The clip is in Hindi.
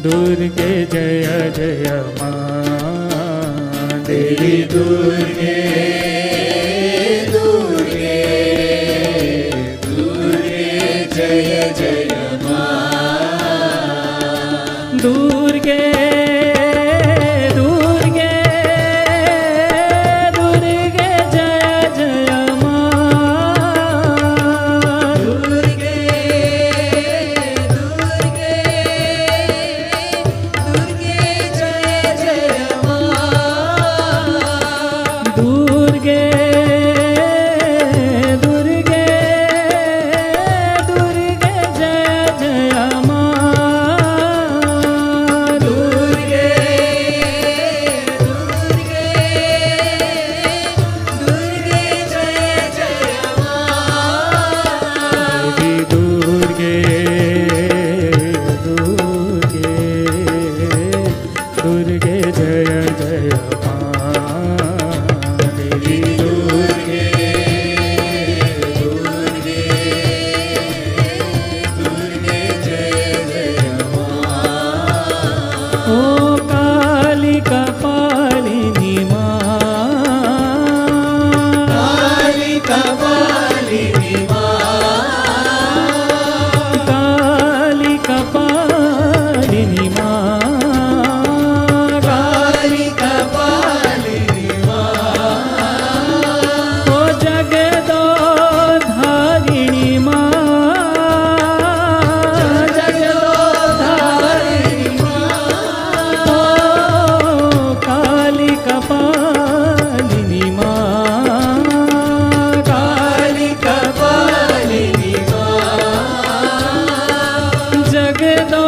दुर्गे जय जय मां देवी दुर्गे दुर्गे दुर्गे जय जय मां दुर्गे दुर्गे दुर्गे जय जय मां दुर्गे दुर्गे दुर्गे जय जय मां दुर्गे दुर्गे दुर्गे जय जय मां दुर्गे दुर्गे दुर्गे जय जय मां देवी दुर्गे दुर्गे दुर्गे जय जय मां देवी दुर्गे दुर्गे दुर्गे जय जय मां ओ कालिका पालिनी मां कालिका पालिनी कालिका पालिनी मां कालिका पालिनी मां ओ जगदो धारिणी मां जगदो धारिणी मां ओ कालिका पालिनी मां कालिका पालिनी मां जगदो